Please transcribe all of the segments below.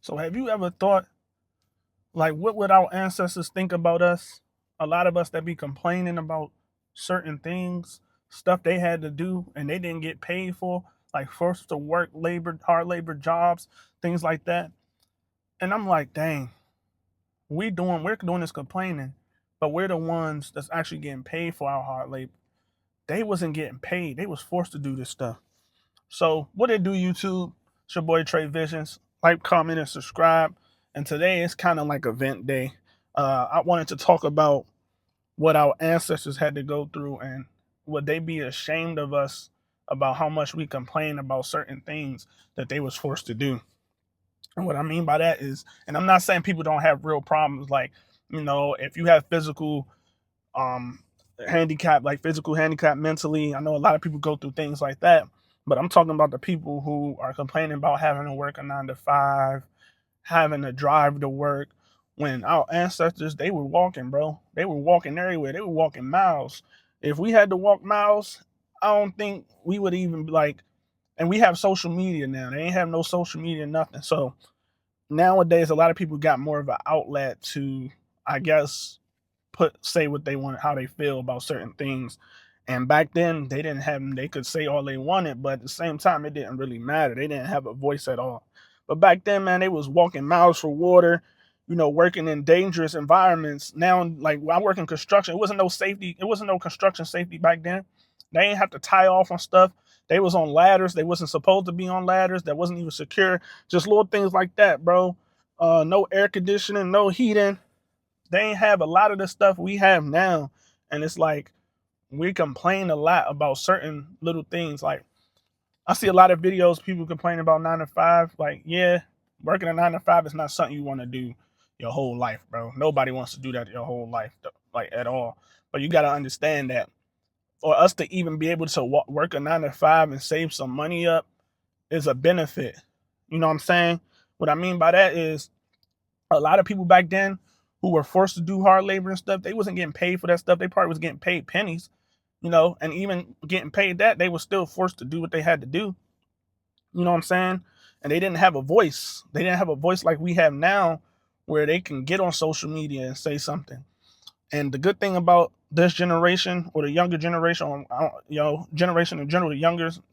So have you ever thought, like, what would our ancestors think about us? A lot of us that be complaining about certain things, stuff they had to do and they didn't get paid for, like forced to work labor, hard labor jobs, things like that. And I'm like, dang, we're doing this complaining, but we're the ones that's actually getting paid for our hard labor. They wasn't getting paid. They was forced to do this stuff. So what it do, YouTube? It's your boy Trevisionz. Like, comment, and subscribe. And today is kind of like event day. I wanted to talk about what our ancestors had to go through and would they be ashamed of us about how much we complain about certain things that they was forced to do. And what I mean by that is, and I'm not saying people don't have real problems, like, if you have physical um handicap, like physical handicap mentally. I know a lot of people go through things like that, but I'm talking about the people who are complaining about having to work a 9 to 5, having to drive to work. When our ancestors, they were walking, bro. They were walking everywhere. They were walking miles. If we had to walk miles, I don't think we would even like. And we have social media now. They ain't have no social media, nothing. So nowadays, a lot of people got more of an outlet to, I guess, say what they want, how they feel about certain things. And back then, they didn't have them. They could say all they wanted, but at the same time, it didn't really matter. They didn't have a voice at all. But back then, man, they was walking miles for water, working in dangerous environments. Now, like when I work in construction, it wasn't no safety. It wasn't no construction safety back then. They ain't have to tie off on stuff. They was on ladders. They wasn't supposed to be on ladders. That wasn't even secure. Just little things like that, bro. No air conditioning, no heating. They ain't have a lot of the stuff we have now. And it's like we complain a lot about certain little things. Like I see a lot of videos people complain about 9 to 5. Like, yeah, working a 9 to 5 is not something you want to do your whole life, bro. Nobody wants to do that your whole life, like at all. But you got to understand that for us to even be able to work a 9 to 5 and save some money up is a benefit. You know what I'm saying? What I mean by that is a lot of people back then who were forced to do hard labor and stuff, they wasn't getting paid for that stuff. They probably was getting paid pennies, and even getting paid that, they were still forced to do what they had to do. You know what I'm saying? And they didn't have a voice. They didn't have a voice like we have now where they can get on social media and say something. And the good thing about this generation or the younger generation, generation in general,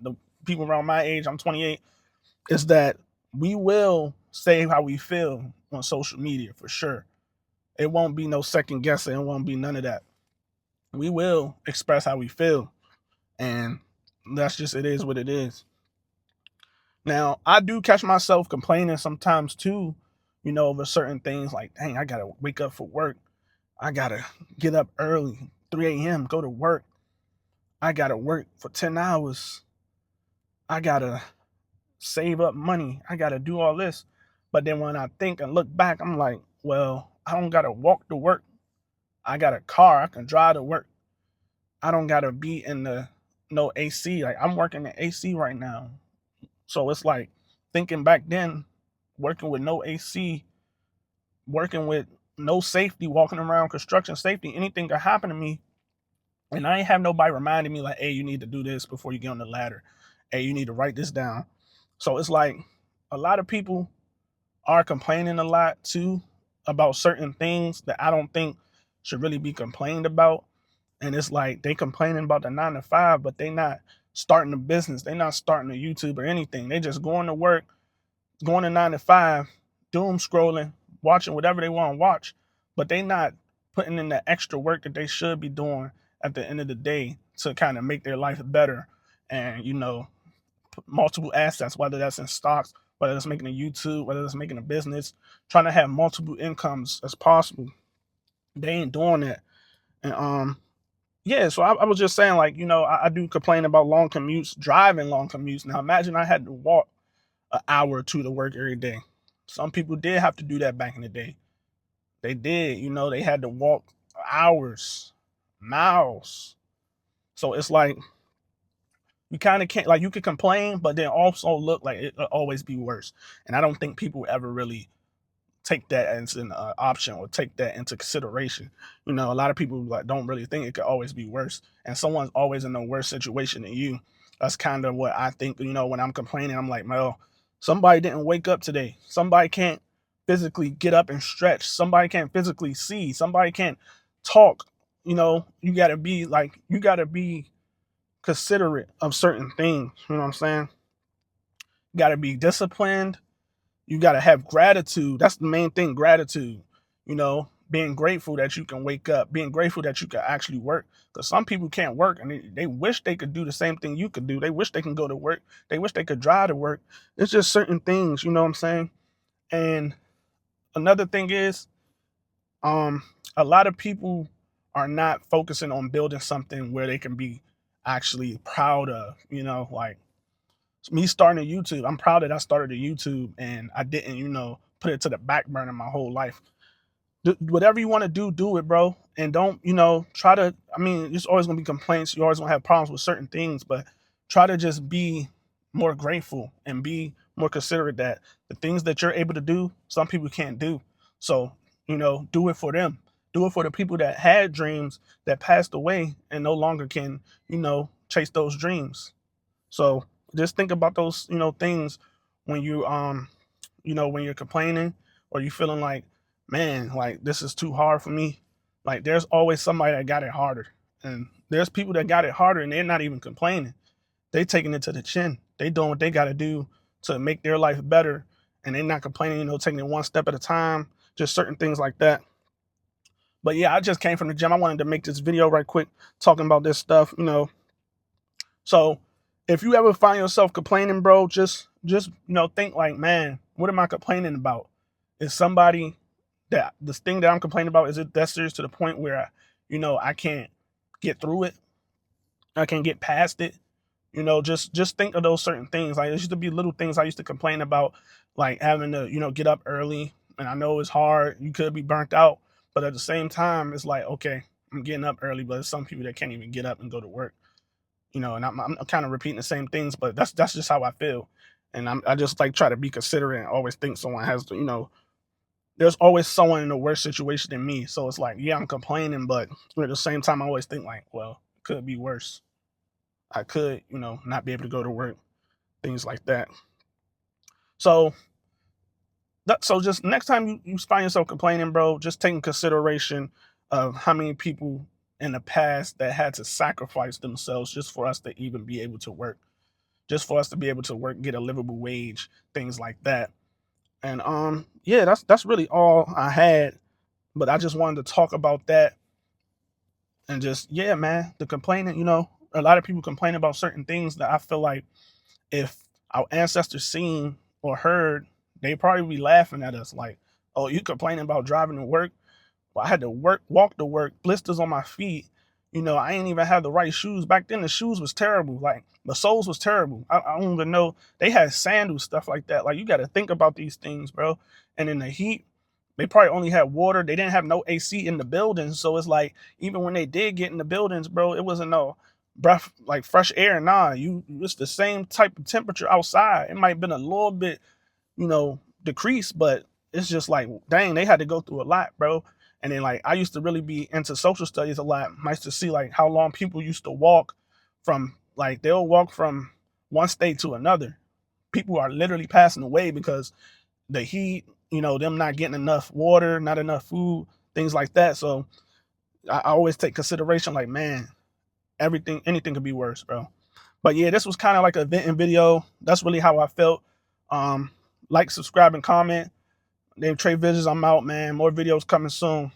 the people around my age, I'm 28, is that we will say how we feel on social media for sure. It won't be no second guessing. It won't be none of that. We will express how we feel. And that's just, it is what it is. Now, I do catch myself complaining sometimes too, over certain things like, dang, I got to wake up for work. I got to get up early, 3 a.m., go to work. I got to work for 10 hours. I got to save up money. I got to do all this. But then when I think and look back, I'm like, well, I don't got to walk to work. I got a car. I can drive to work. I don't got to be in the no AC. Like I'm working in AC right now. So it's like thinking back then, working with no AC, working with no safety, walking around construction safety, anything could happen to me. And I ain't have nobody reminding me like, hey, you need to do this before you get on the ladder. Hey, you need to write this down. So it's like a lot of people are complaining a lot too about certain things that I don't think should really be complained about. And it's like they complaining about the 9 to 5, but they not starting a business. They not starting a YouTube or anything. They just going to work, going to 9 to 5, doom scrolling, watching whatever they want to watch, but they not putting in the extra work that they should be doing at the end of the day to kind of make their life better and multiple assets, whether that's in stocks, whether it's making a YouTube, whether it's making a business, trying to have multiple incomes as possible. They ain't doing that. And yeah, so I was just saying, like, I do complain about long commutes, driving long commutes. Now imagine I had to walk an hour or two to work every day. Some people did have to do that back in the day. They did, they had to walk hours, miles. So it's like you kind of can't, like, you could complain, but then also look like it'll always be worse. And I don't think people ever really take that as an option or take that into consideration. A lot of people like don't really think it could always be worse, and someone's always in a worse situation than you. That's kind of what I think. When I'm complaining, I'm like, well, Somebody didn't wake up today. Somebody can't physically get up and stretch. Somebody can't physically see. Somebody can't talk. You gotta be considerate of certain things. You know what I'm saying? You gotta be disciplined. You gotta have gratitude. That's the main thing, gratitude. Being grateful that you can wake up, being grateful that you can actually work. Because some people can't work and they wish they could do the same thing you could do. They wish they can go to work. They wish they could drive to work. It's just certain things, you know what I'm saying? And another thing is, um, a lot of people are not focusing on building something where they can be actually proud of, like me starting a YouTube. I'm proud that I started a YouTube and I didn't, put it to the back burner my whole life. Whatever you want to do it, bro. And don't, try to, I mean, there's always going to be complaints. You always going to have problems with certain things, but try to just be more grateful and be more considerate that the things that you're able to do, some people can't do. So, do it for them. Do it for the people that had dreams that passed away and no longer can, chase those dreams. So just think about those, things when when you're complaining or you feeling like, man, like this is too hard for me. Like there's always somebody that got it harder. And there's people that got it harder and they're not even complaining. They taking it to the chin. They doing what they gotta do to make their life better. And they're not complaining, taking it one step at a time, just certain things like that. But yeah, I just came from the gym. I wanted to make this video right quick talking about this stuff. So if you ever find yourself complaining, bro, just think like, man, what am I complaining about? Is somebody that this thing that I'm complaining about, is it that serious to the point where I can't get through it? I can't get past it. Just think of those certain things. Like there used to be little things I used to complain about, like having to, get up early. And I know it's hard. You could be burnt out, but at the same time, it's like, okay, I'm getting up early, but there's some people that can't even get up and go to work. And I'm kind of repeating the same things, but that's just how I feel. And I just like try to be considerate and always think someone has to, there's always someone in a worse situation than me. So it's like, yeah, I'm complaining, but at the same time, I always think like, well, it could be worse. I could, not be able to go to work, things like that. So just next time you find yourself complaining, bro, just take in consideration of how many people in the past that had to sacrifice themselves just for us to even be able to work, just for us to be able to work, get a livable wage, things like that. And yeah, that's really all I had. But I just wanted to talk about that and just, yeah, man, the complaining, a lot of people complain about certain things that I feel like if our ancestors seen or heard, they probably be laughing at us like, oh, you complaining about driving to work? Well, I had to walk to work, blisters on my feet. I ain't even have the right shoes. Back then, the shoes was terrible. Like, the soles was terrible. I don't even know. They had sandals, stuff like that. Like, you got to think about these things, bro. And in the heat, they probably only had water. They didn't have no AC in the buildings. So it's like, even when they did get in the buildings, bro, it wasn't no breath, like fresh air. Nah, it's the same type of temperature outside. It might have been a little bit, decreased, but it's just like, dang, they had to go through a lot, bro. And then like I used to really be into social studies a lot. I used to see like how long people used to walk from, like they'll walk from one state to another. People are literally passing away because the heat, them not getting enough water, not enough food, things like that. So I always take consideration like, man, anything could be worse, bro. But yeah, this was kind of like a venting video. That's really how I felt. Like, subscribe, and comment. Name Trevisionz. I'm out, man. More videos coming soon.